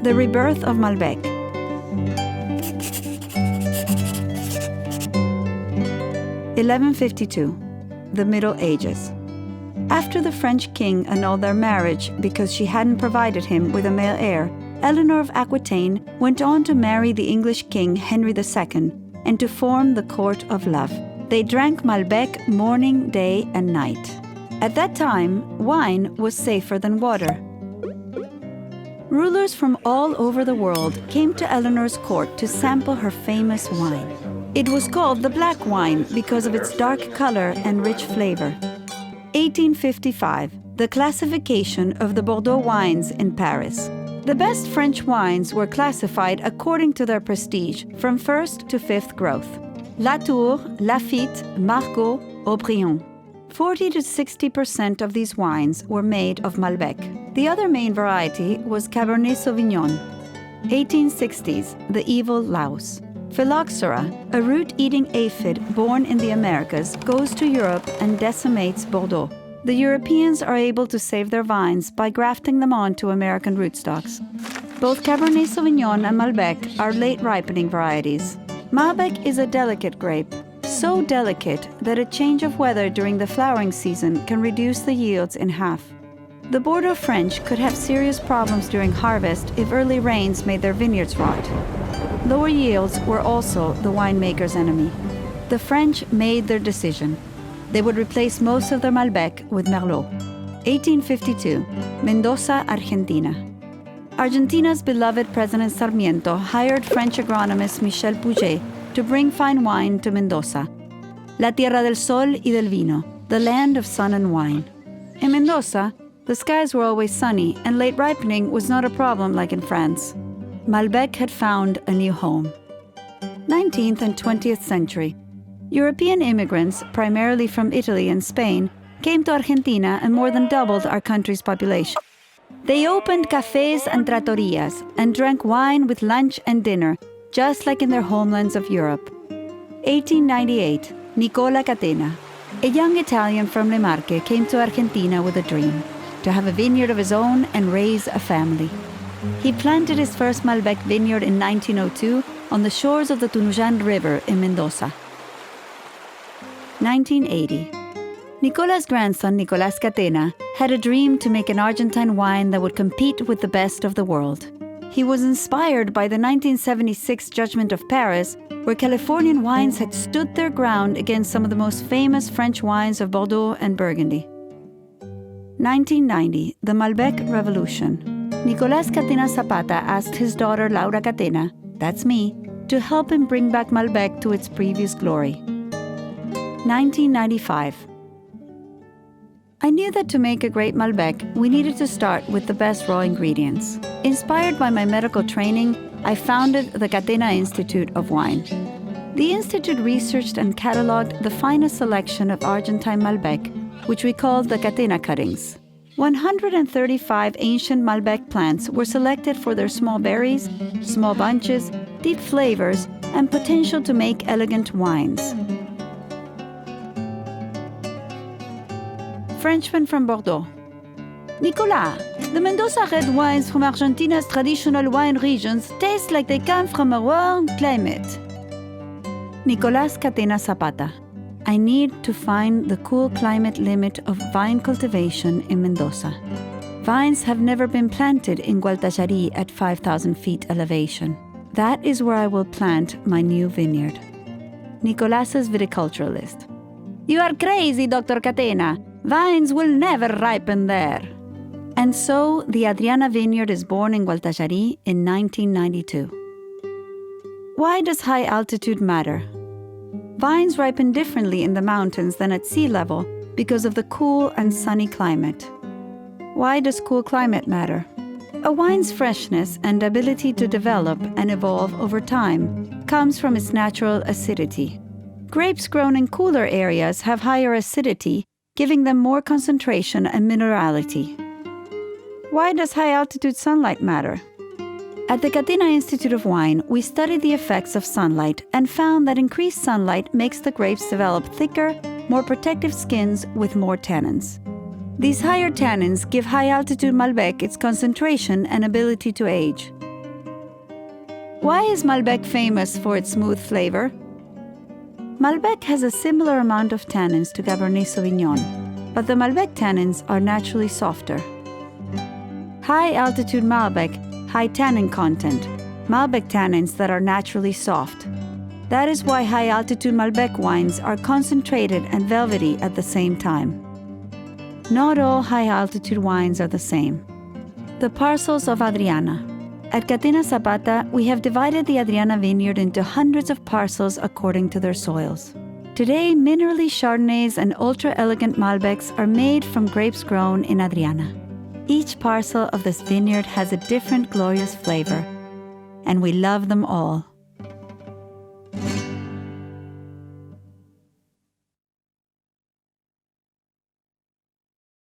The rebirth of Malbec. (1152) The Middle Ages. After the French king annulled their marriage because she hadn't provided him with a male heir, Eleanor of Aquitaine went on to marry the English king Henry II and to form the Court of Love. They drank Malbec morning, day, and night. At that time, wine was safer than water. Rulers from all over the world came to Eleanor's court to sample her famous wine. It was called the black wine because of its dark color and rich flavor. 1855, the classification of the Bordeaux wines in Paris. The best French wines were classified according to their prestige, from first to fifth growth. Latour, Lafite, Margaux, Aubryon. 40 to 60% of these wines were made of Malbec. The other main variety was Cabernet Sauvignon. 1860s, the evil louse. Phylloxera, a root-eating aphid born in the Americas, goes to Europe and decimates Bordeaux. The Europeans are able to save their vines by grafting them onto American rootstocks. Both Cabernet Sauvignon and Malbec are late-ripening varieties. Malbec is a delicate grape, so delicate that a change of weather during the flowering season can reduce the yields in half. The Bordeaux French could have serious problems during harvest if early rains made their vineyards rot. Lower yields were also the winemaker's enemy. The French made their decision. They would replace most of their Malbec with Merlot. 1852, Mendoza, Argentina. Argentina's beloved President Sarmiento hired French agronomist Michel Puget to bring fine wine to Mendoza. La tierra del sol y del vino, the land of sun and wine. In Mendoza, the skies were always sunny and late ripening was not a problem like in France. Malbec had found a new home. 19th and 20th century. European immigrants, primarily from Italy and Spain, came to Argentina and more than doubled our country's population. They opened cafes and trattorias and drank wine with lunch and dinner, just like in their homelands of Europe. 1898, Nicola Catena. A young Italian from Le Marche came to Argentina with a dream, to have a vineyard of his own and raise a family. He planted his first Malbec vineyard in 1902 on the shores of the Tunuyán River in Mendoza. 1980. Nicola's grandson, Nicolás Catena, had a dream to make an Argentine wine that would compete with the best of the world. He was inspired by the 1976 Judgment of Paris, where Californian wines had stood their ground against some of the most famous French wines of Bordeaux and Burgundy. 1990, the Malbec Revolution. Nicolás Catena Zapata asked his daughter Laura Catena, that's me, to help him bring back Malbec to its previous glory. 1995. I knew that to make a great Malbec, we needed to start with the best raw ingredients. Inspired by my medical training, I founded the Catena Institute of Wine. The institute researched and cataloged the finest selection of Argentine Malbec, which we called the Catena cuttings. 135 ancient Malbec plants were selected for their small berries, small bunches, deep flavors, and potential to make elegant wines. Frenchman from Bordeaux. Nicolas, the Mendoza red wines from Argentina's traditional wine regions taste like they come from a warm climate. Nicolás Catena Zapata. I need to find the cool climate limit of vine cultivation in Mendoza. Vines have never been planted in Gualtallarí at 5,000 feet elevation. That is where I will plant my new vineyard. Nicolás's viticulturalist. You are crazy, Dr. Catena. Vines will never ripen there. And so, the Adriana vineyard is born in Gualtallarí in 1992. Why does high altitude matter? Vines ripen differently in the mountains than at sea level because of the cool and sunny climate. Why does cool climate matter? A wine's freshness and ability to develop and evolve over time comes from its natural acidity. Grapes grown in cooler areas have higher acidity, giving them more concentration and minerality. Why does high-altitude sunlight matter? At the Catena Institute of Wine, we studied the effects of sunlight and found that increased sunlight makes the grapes develop thicker, more protective skins with more tannins. These higher tannins give high-altitude Malbec its concentration and ability to age. Why is Malbec famous for its smooth flavor? Malbec has a similar amount of tannins to Cabernet Sauvignon, but the Malbec tannins are naturally softer. High-altitude Malbec, high tannin content, Malbec tannins that are naturally soft. That is why high-altitude Malbec wines are concentrated and velvety at the same time. Not all high-altitude wines are the same. The parcels of Adriana. At Catina Zapata, we have divided the Adriana vineyard into hundreds of parcels according to their soils. Today, minerally Chardonnays and ultra-elegant Malbecs are made from grapes grown in Adriana. Each parcel of this vineyard has a different glorious flavor, and we love them all.